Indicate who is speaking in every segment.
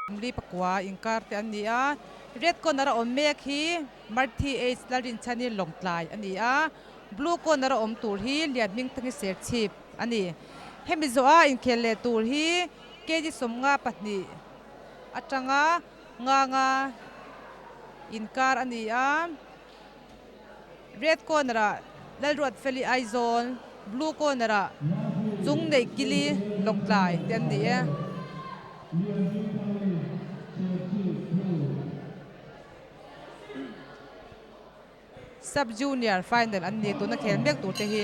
Speaker 1: li pakwa inkar te ania red corner om mek hi Marthi H Lalrinchhani Lawngtlai ania blue corner om tur hi Lianhmingthangi Serchhip ani hemi zo a in khel le tur hi keji somnga pahni atanga nga inkar ania red corner lalruat feli aizol blue corner chung nei kili Lawngtlai te ania sub junior final an ni tu na khel mek tur te hi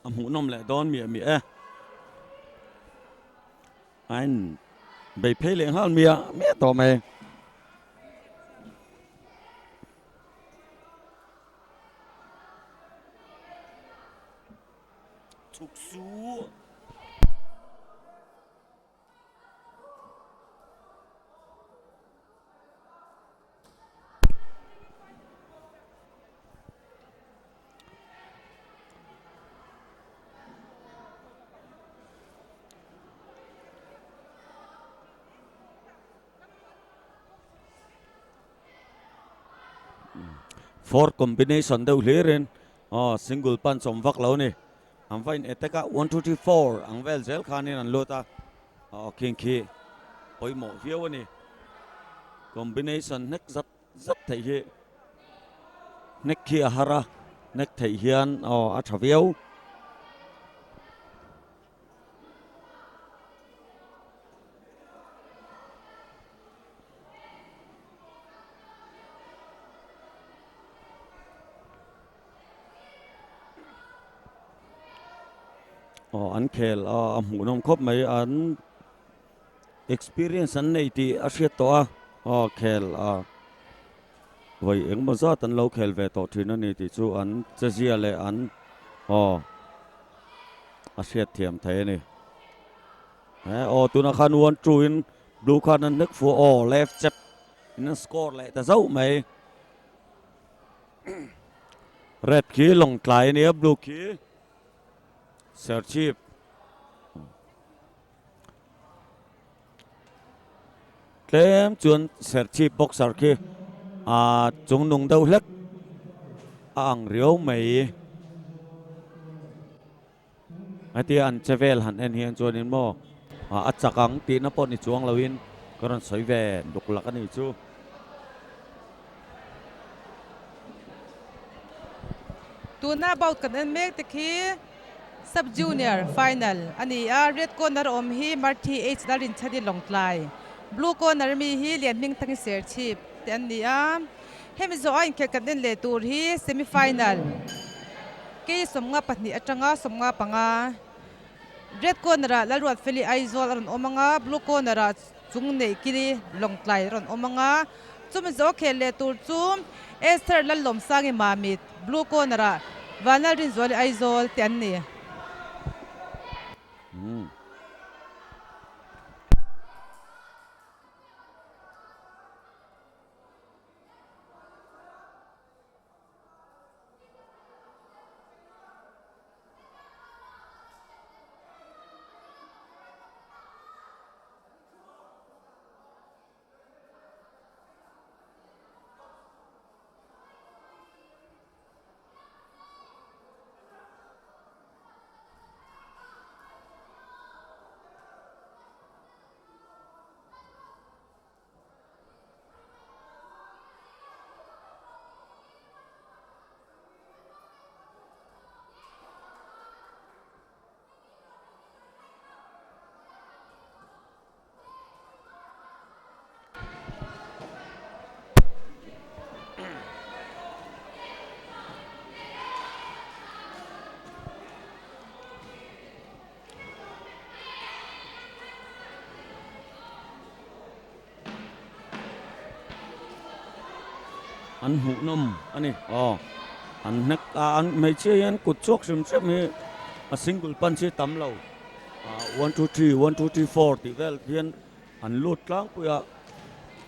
Speaker 2: hmu nom le don mi e anh bị phê liền hơn mi to mày chúc su four combination đâu liền single punch som vak lâu nè ang vain eteka 1 2 3 4 ang vel zel khanin an lota king khi oi mo hiu nè combination neck rất thấy hi neck khi hara neck thấy hian a thaviau an khel hmu nom khop mai an experience an nei ti a hriat to a khel vậy em mà ra tận lâu khel về tổ thì nó này thì chú anh chơi gì lại anh xét thiểm thế này tụi nó khăn uốn chui blue khăn nó nước phụ left chép nó score lại ta dấu mày red khí Lawngtlai này blue khí Serchhip kem chuan Serchhip boxer khi chúng nung đâu lắc ang riêu mày thì anh chơi về hẳn anh hiện chuan in mo chắc ang tí nó bọn đi chuang lawin còn soi về đục lạc anh chú
Speaker 1: tu na about kan en mek te khi sub junior final ani red corner om hi Marthi H Lalrinchhani Lawngtlai blue corner mi hi Lianhmingthangi Serchhip te ania hemi zo a in khel kan en le tur hi semi final ke somnga pahni atanga somnga panga red corner lalruat feli aizol ron omanga blue corner chung nei kili Lawngtlai ron omanga chumi zo khel le tur chu Esther lalom sangi mamit blue corner vanal rin zoli aizol te anni
Speaker 2: anh hụ nom anh này anh neck anh mấy chơi anh cột chok sim chép mi single punch tắm lâu 1 2 3 1 2 3 4 thì vel hiền anh lột láng puya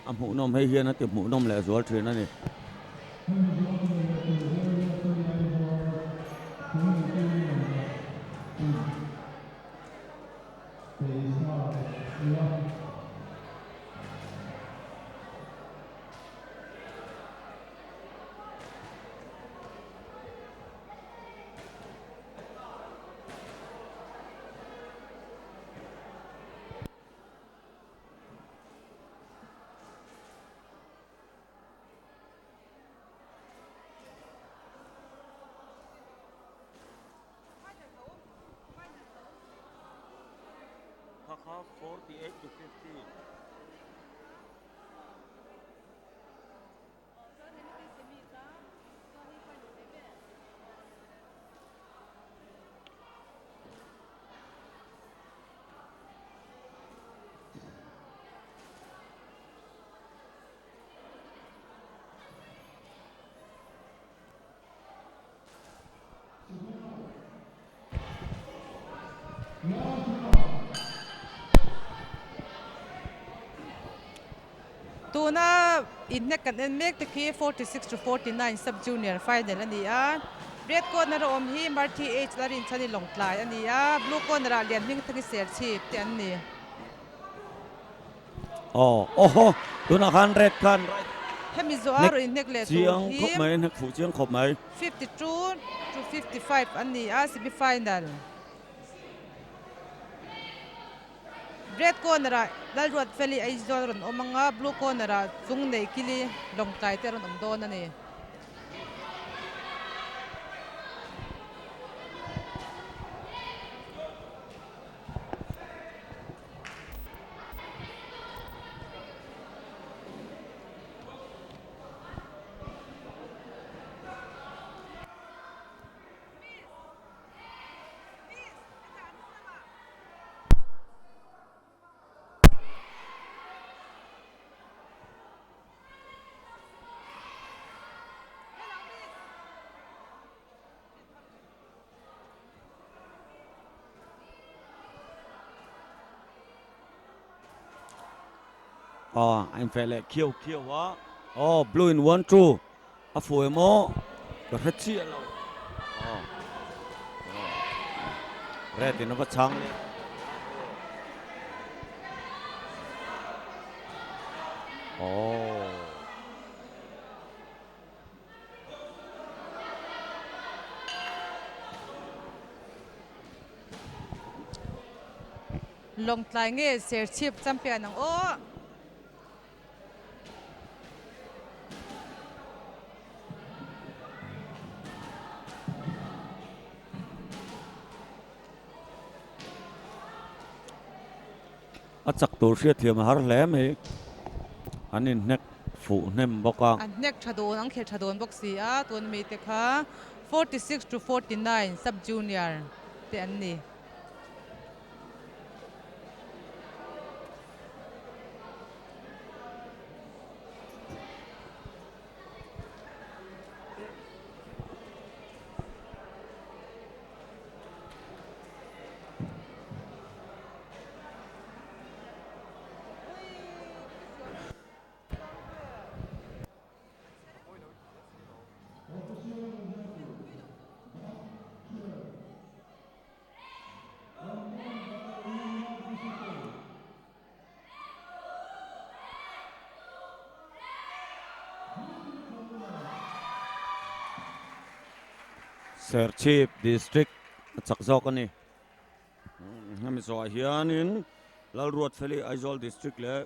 Speaker 2: anh hụ nom hay hiền anh tìm hụ nom lẹ rồi chuyện này half 48 to 50.
Speaker 1: Tuna in neck and make the key 46 to 49 sub junior final and the red corner om he Marthi H Lalrinchhani Lawngtlai and the blue corner Lianhmingthangi Serchhip and the
Speaker 2: Oh, tuna kan red kan right.
Speaker 1: Hemizoaro in neck let to
Speaker 2: Chiang khop
Speaker 1: him
Speaker 2: mai nak fu chiang khop mai.
Speaker 1: 52 to 55 and the semi final. Red corner Lalruat Feli Aizoron o mga blue corner Zung Nei Kili Lawngtlai teron dona ni.
Speaker 2: Anh phải lại kêu quá. Blue in 1-2. Phù mo. Cái hết chia lâu. Red thì nó bắt trắng đi.
Speaker 1: Lawngtlai nge Serchhip champion ang
Speaker 2: Chắc tổ siết thì mà har lẽ mày. Anh in neck phụ nem bọc à.
Speaker 1: An neck thadon ang khel thadon boxi tuan mi te kha 46 to 49 sub junior te an ni.
Speaker 2: Serchhip district chắc do cái này. Hàm zo hianin Lalruat Feli Aizol district le